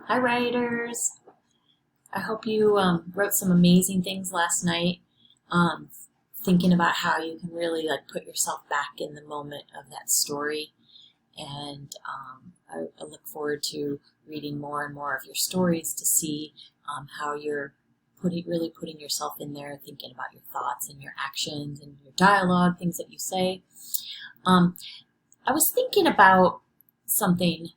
Hi, writers. I hope you wrote some amazing things last night. Um, Thinking about how you can really put yourself back in the moment of that story, and I look forward to reading more and more of your stories to see how you're really putting yourself in there, thinking about your thoughts and your actions and your dialogue, things that you say. Um, I was thinking about something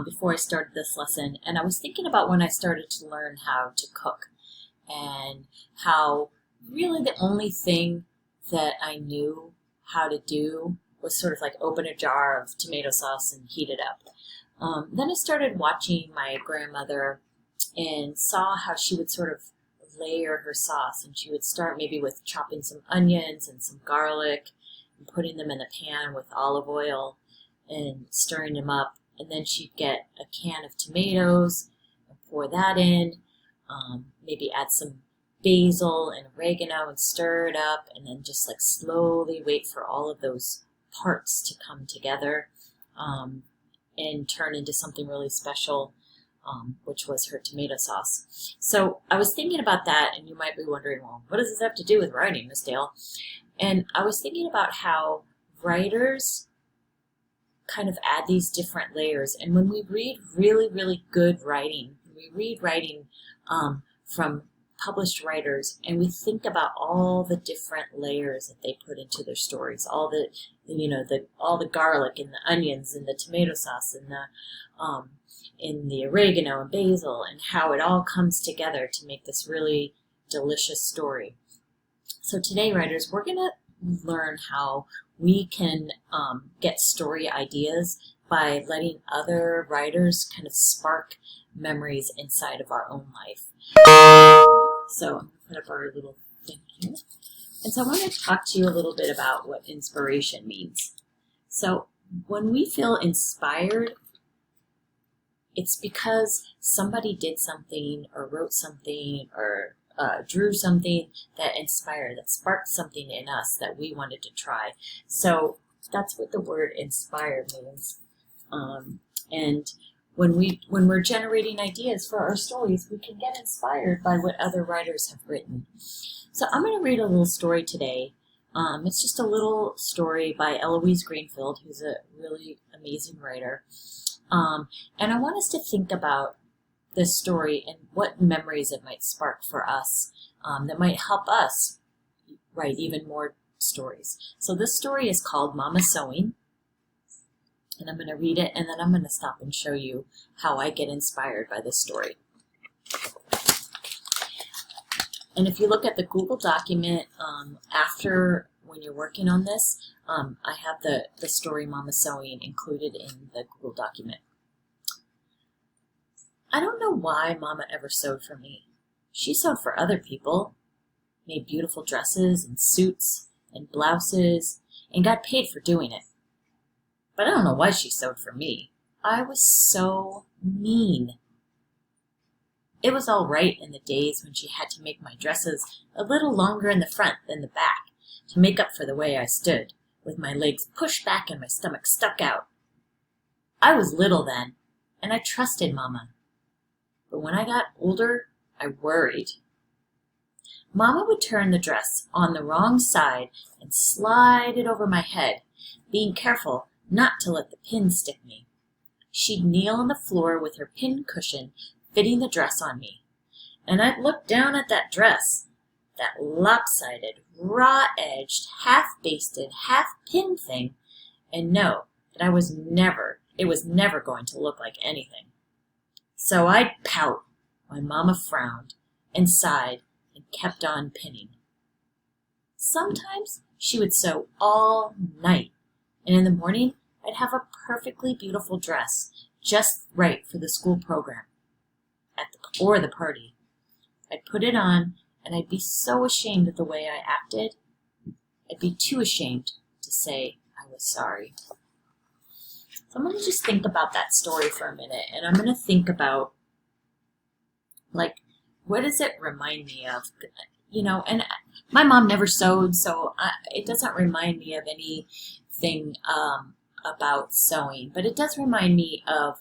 before I started this lesson, and I was thinking about when I started to learn how to cook and how really the only thing that I knew how to do was sort of like open a jar of tomato sauce and heat it up. Then I started watching my grandmother and saw how she would sort of layer her sauce, and she would start maybe with chopping some onions and some garlic and putting them in a pan with olive oil and stirring them up. And then she'd get a can of tomatoes and pour that in, maybe add some basil and oregano and stir it up, and then just slowly wait for all of those parts to come together and turn into something really special, which was her tomato sauce. So I was thinking about that, and you might be wondering, well, what does this have to do with writing, Miss Dale? And I was thinking about how writers kind of add these different layers. And when we read really, really good writing, we read writing from published writers, and we think about all the different layers that they put into their stories, all the garlic and the onions and the tomato sauce and the oregano and basil, and how it all comes together to make this really delicious story. So today, writers, we're going to learn how we can get story ideas by letting other writers kind of spark memories inside of our own life. So I'm going to put up our little thing here. And so I want to talk to you a little bit about what inspiration means. So when we feel inspired, it's because somebody did something or wrote something or drew something that inspired, that sparked something in us that we wanted to try. So that's what the word inspired means. And when we're generating ideas for our stories, we can get inspired by what other writers have written. So I'm going to read a little story today. It's just a little story by Eloise Greenfield, who's a really amazing writer. And I want us to think about this story and what memories it might spark for us that might help us write even more stories. So this story is called Mama Sewing, and I'm going to read it, and then I'm going to stop and show you how I get inspired by this story. And if you look at the Google document after when you're working on this, I have the story Mama Sewing included in the Google document. I don't know why Mama ever sewed for me. She sewed for other people, made beautiful dresses and suits and blouses, and got paid for doing it. But I don't know why she sewed for me. I was so mean. It was all right in the days when she had to make my dresses a little longer in the front than the back to make up for the way I stood, with my legs pushed back and my stomach stuck out. I was little then, and I trusted Mama. But when I got older, I worried. Mama would turn the dress on the wrong side and slide it over my head, being careful not to let the pin stick me. She'd kneel on the floor with her pin cushion fitting the dress on me, and I'd look down at that dress, that lopsided, raw-edged, half-basted, half-pin thing, and know that it was never going to look like anything. So I'd pout when Mama frowned and sighed and kept on pinning. Sometimes she would sew all night, and in the morning I'd have a perfectly beautiful dress, just right for the school program or the party. I'd put it on, and I'd be so ashamed of the way I acted, I'd be too ashamed to say I was sorry. So I'm going to just think about that story for a minute, and I'm going to think about, what does it remind me of? And my mom never sewed, so it doesn't remind me of anything about sewing, but it does remind me of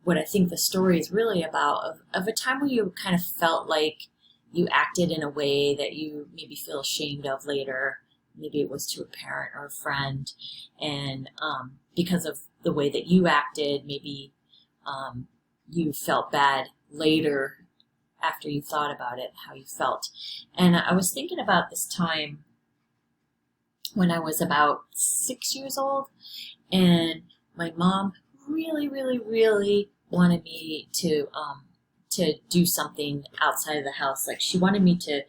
what I think the story is really about of a time where you kind of felt like you acted in a way that you maybe feel ashamed of later. Maybe it was to a parent or a friend, and because of the way that you acted, maybe you felt bad later after you thought about it, how you felt. And I was thinking about this time when I was about 6 years old, and my mom really, really, really wanted me to do something outside of the house. Like she wanted me to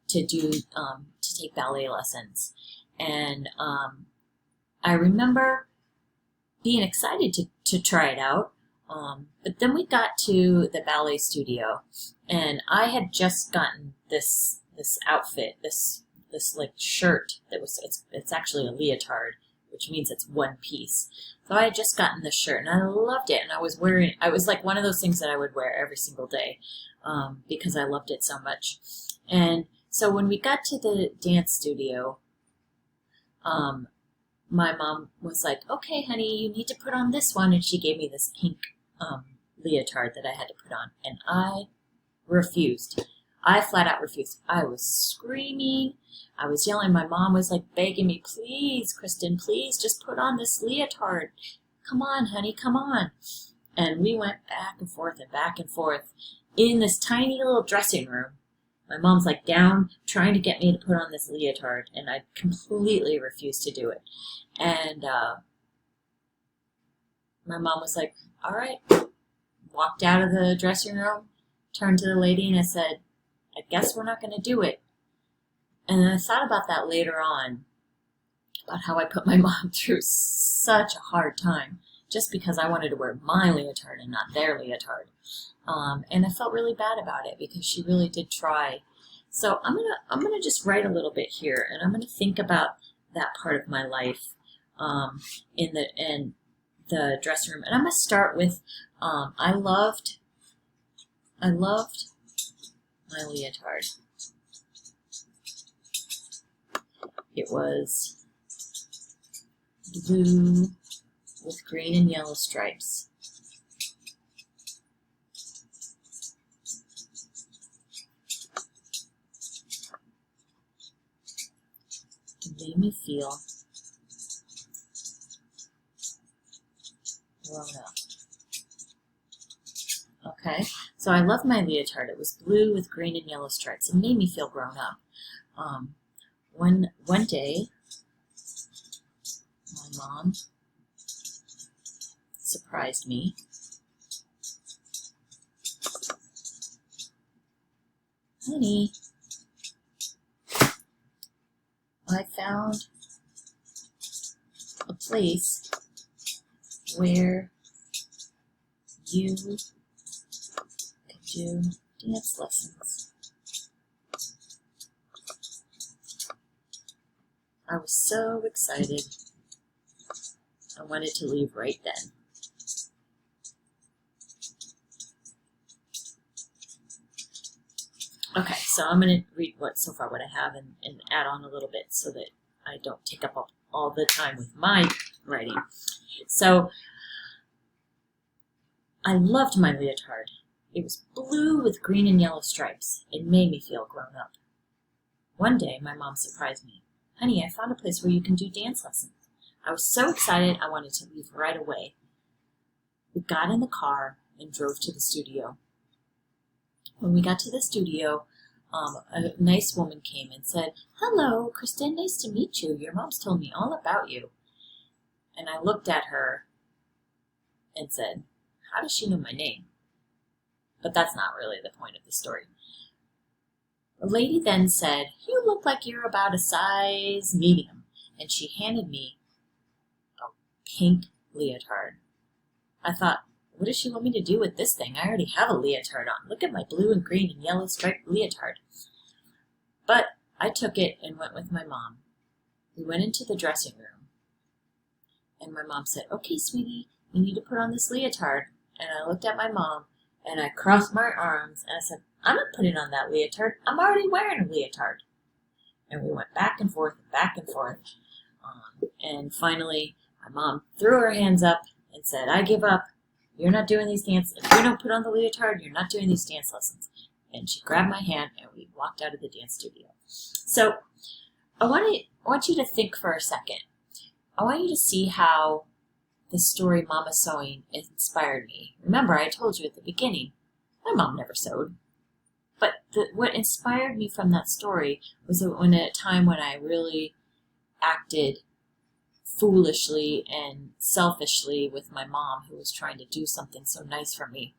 take ballet lessons, and I remember being excited to try it out. But then we got to the ballet studio, and I had just gotten this outfit, this like shirt that was it's actually a leotard, which means it's one piece. So I had just gotten this shirt, and I loved it, and I was like one of those things that I would wear every single day because I loved it so much. And so when we got to the dance studio, my mom was like, "Okay, honey, you need to put on this one," and she gave me this pink leotard that I had to put on, and I refused. I flat out refused. I was screaming. I was yelling. My mom was like begging me, "Please, Kristen, please just put on this leotard. Come on, honey, come on." And we went back and forth in this tiny little dressing room. My mom's like down trying to get me to put on this leotard, and I completely refused to do it. And my mom was like, "All right." Walked out of the dressing room, turned to the lady, and I said, "I guess we're not going to do it." And then I thought about that later on, about how I put my mom through such a hard time just because I wanted to wear my leotard and not their leotard. And I felt really bad about it because she really did try. So I'm gonna just write a little bit here, and I'm gonna think about that part of my life in the dressing room. And I'm gonna start with I loved my leotard. It was blue with green and yellow stripes. It made me feel grown up. Okay, so I loved my leotard. It was blue with green and yellow stripes. It made me feel grown up. One day, my mom surprised me. "Honey, I found a place where you could do dance lessons." I was so excited. I wanted to leave right then. Okay, so I'm going to read what I have and add on a little bit so that I don't take up all the time with my writing. So I loved my leotard. It was blue with green and yellow stripes. It made me feel grown up. One day, my mom surprised me. "Honey, I found a place where you can do dance lessons." I was so excited, I wanted to leave right away. We got in the car and drove to the studio. When we got to the studio, a nice woman came and said, "Hello, Kristen, nice to meet you. Your mom's told me all about you." And I looked at her and said, "How does she know my name?" But that's not really the point of the story. The lady then said, "You look like you're about a size medium." And she handed me a pink leotard. I thought, what does she want me to do with this thing? I already have a leotard on. Look at my blue and green and yellow striped leotard. But I took it and went with my mom. We went into the dressing room. And my mom said, "Okay, sweetie, you need to put on this leotard." And I looked at my mom and I crossed my arms and I said, "I'm not putting on that leotard. I'm already wearing a leotard." And we went back and forth and back and forth. And finally, my mom threw her hands up and said, "I give up." You're not doing these dance. If you don't put on the leotard, you're not doing these dance lessons. And she grabbed my hand, and we walked out of the dance studio. So I want you to think for a second. I want you to see how the story Mama Sewing inspired me. Remember, I told you at the beginning, my mom never sewed. But what inspired me from that story was at a time when I really acted foolishly and selfishly with my mom, who was trying to do something so nice for me.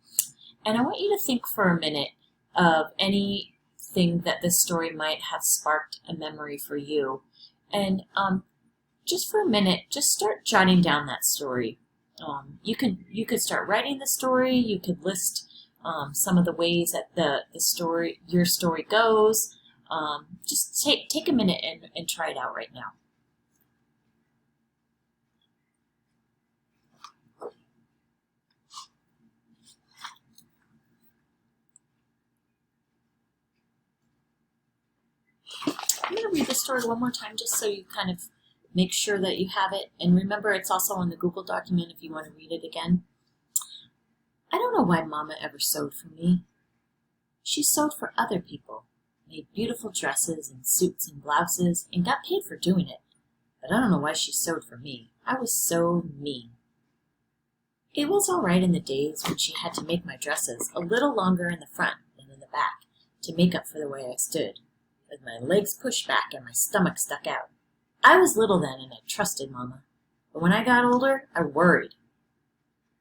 And I want you to think for a minute of anything that this story might have sparked a memory for you. And just for a minute, just start jotting down that story. You could start writing the story. You could list some of the ways that your story goes. Just take a minute and try it out right now. I'm going to read the story one more time just so you kind of make sure that you have it. And remember, it's also on the Google document if you want to read it again. I don't know why Mama ever sewed for me. She sewed for other people, made beautiful dresses and suits and blouses, and got paid for doing it. But I don't know why she sewed for me. I was so mean. It was all right in the days when she had to make my dresses a little longer in the front than in the back to make up for the way I stood, with my legs pushed back and my stomach stuck out. I was little then, and I trusted Mama. But when I got older, I worried.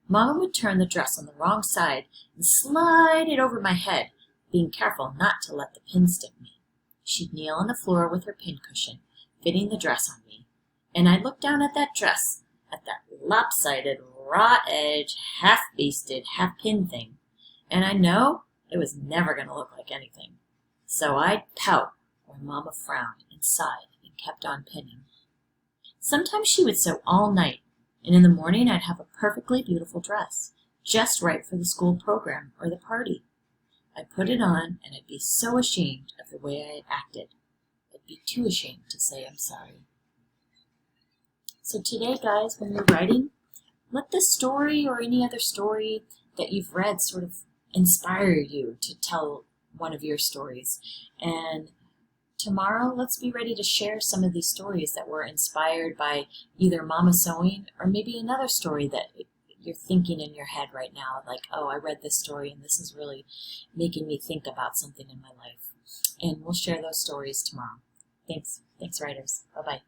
Mama would turn the dress on the wrong side and slide it over my head, being careful not to let the pin stick me. She'd kneel on the floor with her pincushion, fitting the dress on me, and I'd look down at that dress, at that lopsided, raw-edge, half-basted, half-pin thing, and I know it was never going to look like anything. So I'd pout while Mama frowned and sighed and kept on pinning. Sometimes she would sew all night, and in the morning I'd have a perfectly beautiful dress, just right for the school program or the party. I'd put it on, and I'd be so ashamed of the way I had acted. I'd be too ashamed to say I'm sorry. So today, guys, when you're writing, let this story or any other story that you've read sort of inspire you to tell one of your stories. And tomorrow, let's be ready to share some of these stories that were inspired by either Mama Sewing or maybe another story that you're thinking in your head right now, like, oh, I read this story and this is really making me think about something in my life. And we'll share those stories tomorrow. Thanks, writers. Bye-bye.